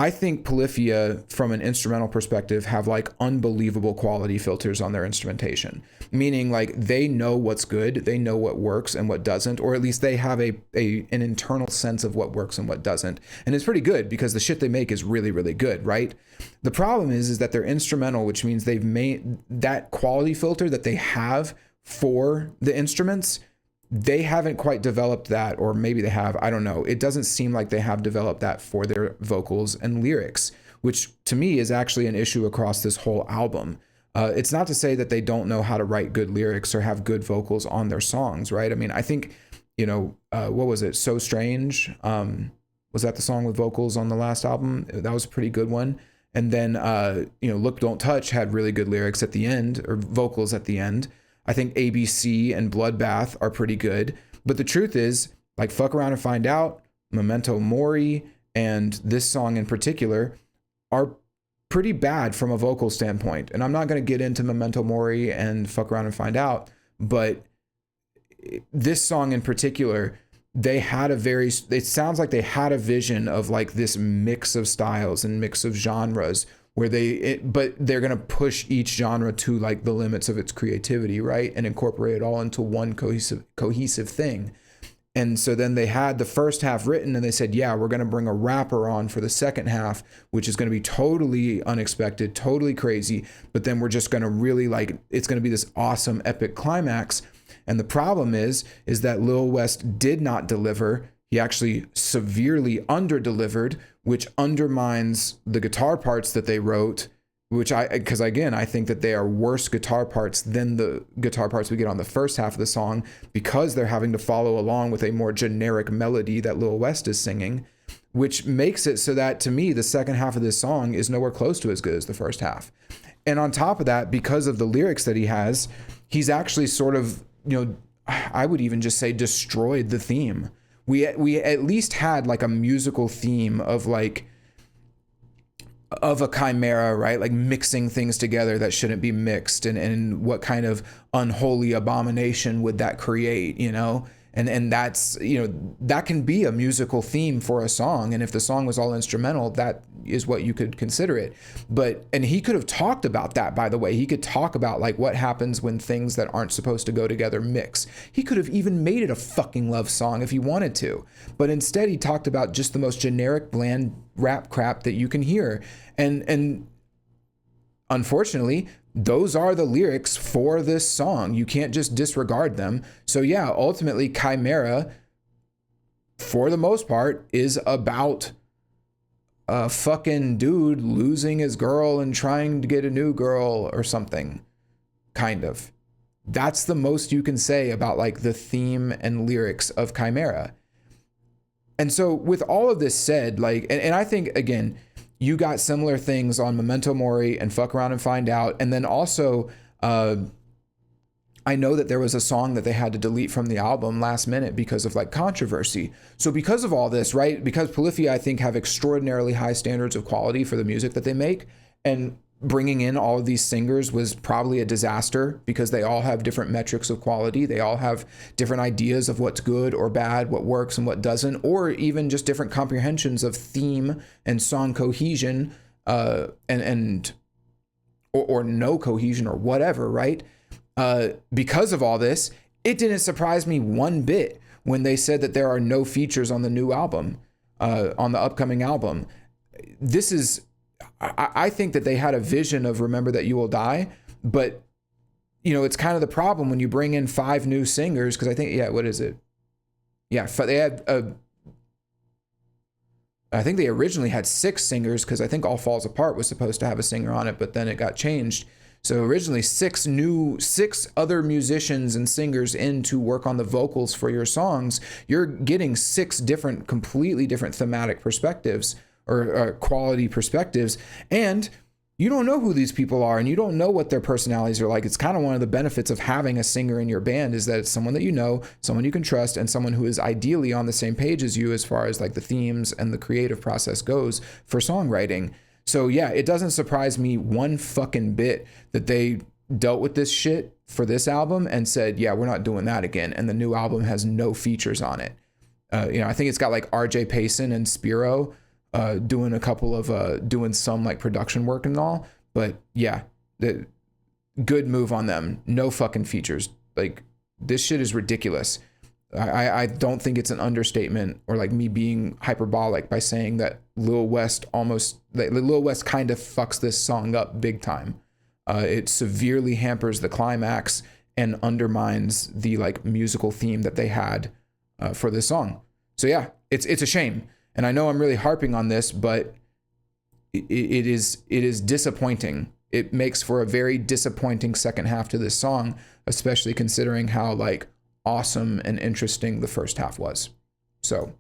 I think Polyphia, from an instrumental perspective, have like unbelievable quality filters on their instrumentation. Meaning like they know what's good, they know what works and what doesn't, or at least they have an internal sense of what works and what doesn't. And it's pretty good because the shit they make is really, really good, right? The problem is that they're instrumental, which means they've made that quality filter that they have for the instruments. They haven't quite developed that, or maybe they have, I don't know. It doesn't seem like they have developed that for their vocals and lyrics, which to me is actually an issue across this whole album. It's not to say that they don't know how to write good lyrics or have good vocals on their songs, right? I mean, I think, what was it? So Strange? Was that the song with vocals on the last album? That was a pretty good one. And then, Look, Don't Touch had really good lyrics at the end, or vocals at the end. I think ABC and Bloodbath are pretty good. But the truth is, like Fuck Around and Find Out, Memento Mori, and this song in particular are pretty bad from a vocal standpoint. And I'm not going to get into Memento Mori and Fuck Around and Find Out, but this song in particular, it sounds like they had a vision of like this mix of styles and mix of genres where but they're going to push each genre to like the limits of its creativity, right? And incorporate it all into one cohesive thing. And so then they had the first half written and they said, yeah, we're going to bring a rapper on for the second half, which is going to be totally unexpected, totally crazy. But then we're just going to really it's going to be this awesome epic climax. And the problem is that Lil West did not deliver. He actually severely under-delivered, which undermines the guitar parts that they wrote, because again, I think that they are worse guitar parts than the guitar parts we get on the first half of the song, because they're having to follow along with a more generic melody that Lil West is singing, which makes it so that, to me, the second half of this song is nowhere close to as good as the first half. And on top of that, because of the lyrics that he has, he's actually sort of, I would even just say destroyed the theme. We at least had like a musical theme of a chimera, right? Like mixing things together that shouldn't be mixed, and what kind of unholy abomination would that create, And that's, that can be a musical theme for a song. And if the song was all instrumental, that is what you could consider it. And he could have talked about that, by the way. He could talk about like what happens when things that aren't supposed to go together mix. He could have even made it a fucking love song if he wanted to. But instead he talked about just the most generic, bland rap crap that you can hear. And unfortunately, those are the lyrics for this song. You can't just disregard them. So yeah, ultimately Chimera, for the most part, is about a fucking dude losing his girl and trying to get a new girl or something, kind of. That's the most you can say about like the theme and lyrics of Chimera. And so with all of this said, like, and I think, again, you got similar things on Memento Mori and Fuck Around and Find Out. And then also, I know that there was a song that they had to delete from the album last minute because of like controversy. So because of all this, right, because Polyphia, I think, have extraordinarily high standards of quality for the music that they make, and bringing in all of these singers was probably a disaster because they all have different metrics of quality. They all have different ideas of what's good or bad, what works and what doesn't, or even just different comprehensions of theme and song cohesion, or no cohesion or whatever, right? Because of all this, it didn't surprise me one bit when they said that there are no features on the new album, on the upcoming album. I think that they had a vision of Remember That You Will Die, but it's kind of the problem when you bring in 5 new singers, because I think, what is it? Yeah, they had, I think they originally had 6 singers, because I think All Falls Apart was supposed to have a singer on it, but then it got changed. So originally 6 other musicians and singers in to work on the vocals for your songs. You're getting 6 completely different thematic perspectives, or quality perspectives, and you don't know who these people are, and you don't know what their personalities are like. It's kind of one of the benefits of having a singer in your band, is that it's someone that you know, someone you can trust, and someone who is ideally on the same page as you as far as like the themes and the creative process goes for songwriting. So yeah, it doesn't surprise me one fucking bit that they dealt with this shit for this album and said, yeah, we're not doing that again, and the new album has no features on it. I think it's got like RJ Payson and Spiro doing a couple of doing some like production work and all. But yeah, the good move on them. No fucking features. Like, this shit is ridiculous. I don't think it's an understatement or like me being hyperbolic by saying that Lil West kind of fucks this song up big time. It severely hampers the climax and undermines the like musical theme that they had for this song. So yeah, it's a shame. And I know I'm really harping on this, but it is disappointing. It makes for a very disappointing second half to this song, especially considering how like awesome and interesting the first half was. So